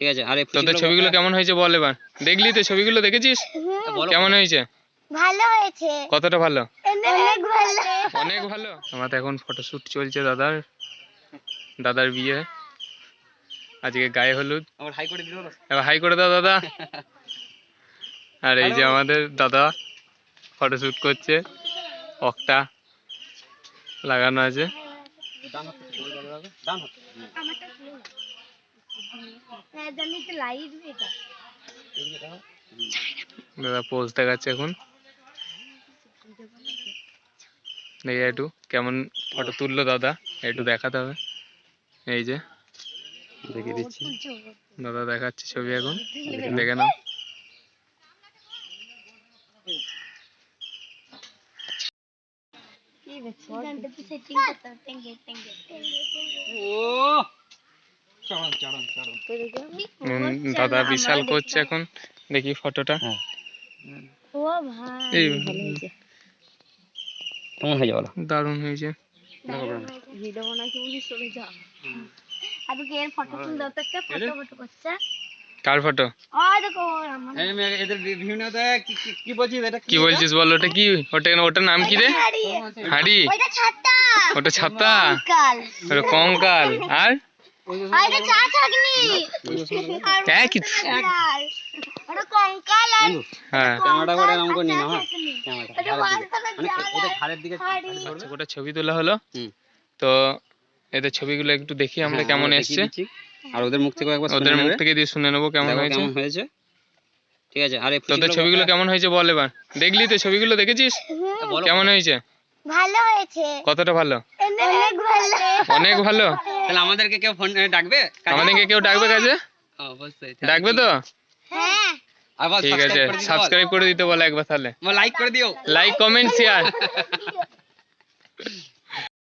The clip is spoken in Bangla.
ঠিক আছে। আর তোদের ছবিগুলো কেমন হয়েছে বল এবার। দেখলি তো ছবিগুলো, দেখেছিস কেমন হয়েছে? ভালো হয়েছে। কতটা ভালো? অনেক ভালো। অনেক ভালো। আমাদের এখন ফটোশুট চলছে দাদার বিয়ে আজকে, গায়ে হলুদ। আবার হাই করে দিল। এবার হাই করে দাও দাদা। আর এই যে আমাদের দাদা ফটোশুট করছে, অকটা লাগানো আছে। দাদা পোজ দেখাচ্ছে এখন। দেখি একটু কেমন ফটো তুললো দাদা, একটু দেখাতে হবে। এই যে দেখিয়ে দিচ্ছি, দাদা দেখাচ্ছে ছবি এখন, দেখে নাও। দাদা বিশাল করছে এখন, দেখি ফটোটা। এই কেমন হয়েছে বলো? দারুণ হয়েছে। কার ফটো? কি বলছিস বল, ওটা কি? ওটার নাম কি রে? হাড়ি? ওটা ছাতা? ওটা কঙ্কাল। আর ওটা ছবি তোলা হলো। তো এদের ছবিগুলো একটু দেখি আমরা কেমন এসছে, আর ওদের মুখ থেকে একবার ওদের মুখ থেকে দিয়ে শুনে নেবো কেমন হয়েছে। ঠিক আছে। আর তোদের ছবিগুলো কেমন হয়েছে বল এবার। দেখলি তো ছবিগুলো, দেখেছিস কেমন হয়েছে? ভালো হয়েছে। কতটা ভালো? অনেক ভালো। অনেক ভালো। তাহলে আমাদেরকে কেউ ফোন ডাকবে? আমাদেরকে কেউ ডাকবে কাজে? অবশ্যই ডাকবে তো? হ্যাঁ। ঠিক আছে, সাবস্ক্রাইব করে দিতে বলো একবার, তাহলে লাইক করে দিও। Like, comment, share.